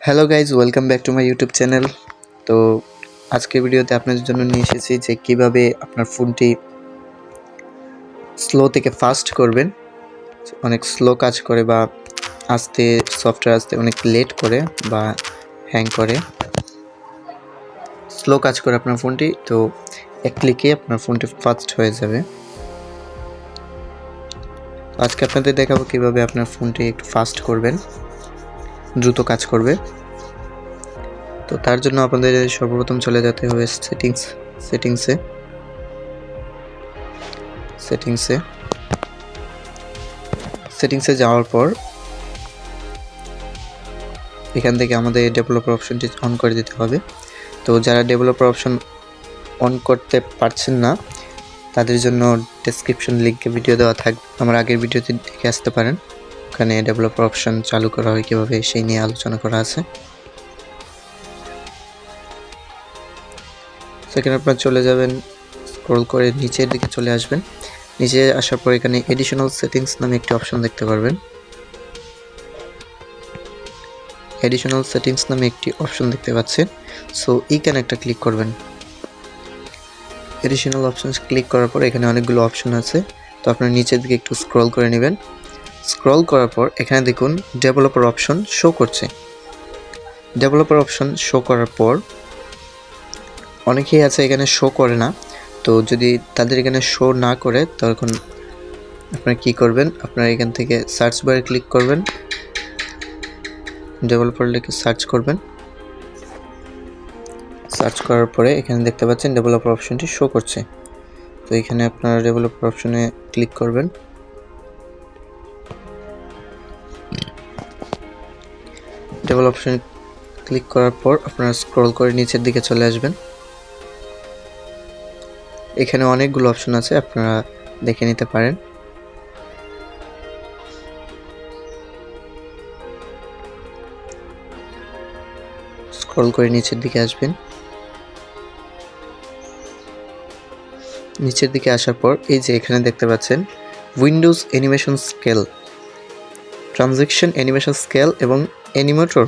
Hello guys, welcome back to my YouTube channel. তো আজকের ভিডিওতে আপনাদের জন্য নিয়ে এসেছি যে কিভাবে আপনার ফোনটি স্লো থেকে ফাস্ট করবেন। অনেক স্লো কাজ করে বা আস্তে সফটওয়্যার আসতে অনেক লেট করে বা হ্যাং করে, স্লো কাজ করে আপনার ফোনটি। তো এক ক্লিকে আপনার ফোনটি ফাস্ট হয়ে যাবে। আজকে আপনাদের দেখাবো কিভাবে আপনার ফোনটি একটু ফাস্ট করবেন, দ্রুত কাজ করবে। তো তার জন্য আপনাদের সর্বপ্রথম চলে যেতে হবে সেটিংসে যাওয়ার পর এখান থেকে আমাদের ডেভেলপার অপশনটি অন করে দিতে হবে। তো যারা ডেভেলপার অপশন অন করতে পারছেন না তাদের জন্য ডেসক্রিপশন লিঙ্কে ভিডিও দেওয়া থাকবে, আমার আগের ভিডিওতে দেখে আসতে পারেন। ওখানে ডেভেলপার অপশন চালু করা হয় কীভাবে সেই নিয়ে আলোচনা করা আছে। সেখানে আপনারা চলে যাবেন, স্ক্রল করে নিচের দিকে চলে আসবেন। নিচে আসার পর এখানে এডিশনাল সেটিংস নামে একটি অপশন দেখতে পারবেন। এডিশনাল সেটিংস নামে একটি অপশন দেখতে পাচ্ছেন। সো এইখানে একটা ক্লিক করবেন। এডিশনাল অপশন ক্লিক করার পর এখানে অনেকগুলো অপশন আছে। তো আপনার নিচের দিকে একটু স্ক্রল করে নেবেন। স্ক্রল করার পর এখানে দেখুন ডেভেলপার অপশন শো করছে। ডেভেলপার অপশন শো করার পর অনেকেই আছে এখানে শো করে না। তো যদি তাদের এখানে শো না করে তখন আপনারা কি করবেন, আপনারা এখান থেকে সার্চ বারে ক্লিক করবেন, ডেভেলপার লিখে সার্চ করবেন। সার্চ করার পরে এখানে দেখতে পাচ্ছেন ডেভেলপার অপশনটি শো করছে। তো এখানে আপনারা ডেভেলপার অপশনে ক্লিক করবেন। ডেভেলপার অপশনে ক্লিক করার পর আপনারা স্ক্রল করে নিচের দিকে চলে আসবেন। এখানে অনেকগুলো অপশন আছে, আপনারা দেখে নিতে পারেন। স্ক্রল করে নিচের দিকে আসবেন। নিচের দিকে আসার পর এই যে এখানে দেখতে পাচ্ছেন Windows animation scale, transaction animation scale এবং অ্যানিমেটর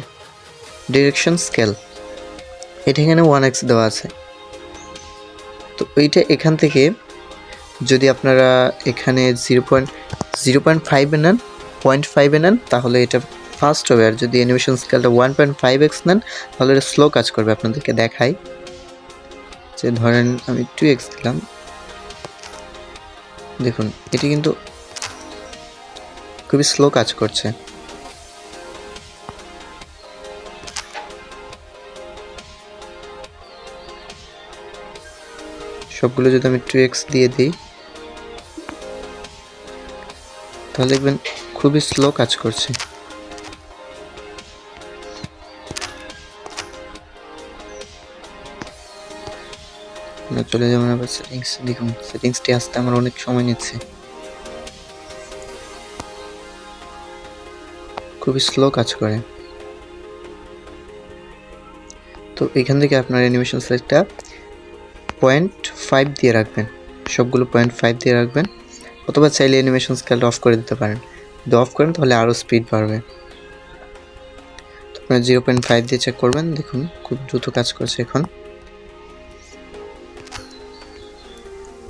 ডিরেকশন স্কেল, এটা এখানে 1x দেওয়া আছে। তো এইটা এখান থেকে যদি আপনারা এখানে 0.5 নেন, 0.5 নেন তাহলে এটা ফাস্ট হবে। আর যদি অ্যানিমেশন স্কেলটা 1.5x নেন তাহলে এটা স্লো কাজ করবে। আপনাদেরকে দেখাই যে ধরেন আমি 2x দিলাম, দেখুন এটি কিন্তু খুবই স্লো কাজ করছে। সবগুলো যদি আমি 2x দিয়ে দিই তাহলে দেখবেন খুবই স্লো কাজ করছে। চলে যাবেন আবার সেটিংস। দেখুন সেটিংসটি আসতে আমার অনেক সময় নিচ্ছে, খুবই স্লো কাজ করে। তো এখান থেকে আপনার অ্যানিমেশন সাইজটা 0.5 দিয়ে রাখবেন, সবগুলো 0.5 দিয়ে রাখবেন, অথবা চাইলে অ্যানিমেশন স্কেলটা অফ করে দিতে পারেন। যদি অফ করেন তাহলে আরও স্পিড বাড়বে। তো আপনার 0.5 দিয়ে চেক করবেন, দেখুন খুব দ্রুত কাজ করছে, এখন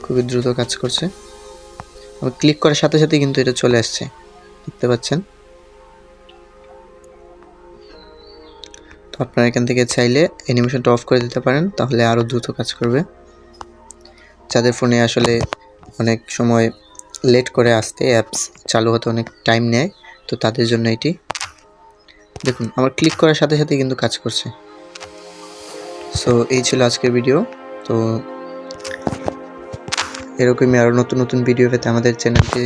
খুবই দ্রুত কাজ করছে। আমি ক্লিক করার সাথে সাথে কিন্তু এটা চলে আসছে, দেখতে পাচ্ছেন। তো আপনারা এখান থেকে চাইলে অ্যানিমেশনটা অফ করে দিতে পারেন, তাহলে আরও দ্রুত কাজ করবে। যাদের ফোনে আসলে অনেক সময় লেট করে আসতে, অ্যাপস চালু হতে অনেক টাইম নেয়, তো তাদের জন্য এটি। দেখুন আমার ক্লিক করার সাথে সাথে কিন্তু কাজ করছে। সো এই ছিল আজকের ভিডিও। তো এরকমই আরও নতুন নতুন ভিডিও পেতে আমাদের চ্যানেলটি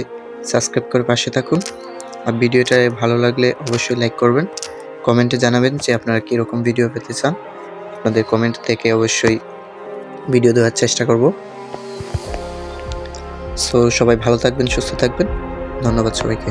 সাবস্ক্রাইব করে পাশে থাকুন। আর ভিডিওটা ভালো লাগলে অবশ্যই লাইক করবেন, কমেন্টে জানাবেন যে আপনারা কীরকম ভিডিও পেতে চান। আপনাদের কমেন্ট থেকে অবশ্যই ভিডিও দেওয়ার চেষ্টা করব। সো সবাই ভালো থাকবেন, সুস্থ থাকবেন। ধন্যবাদ সবাইকে।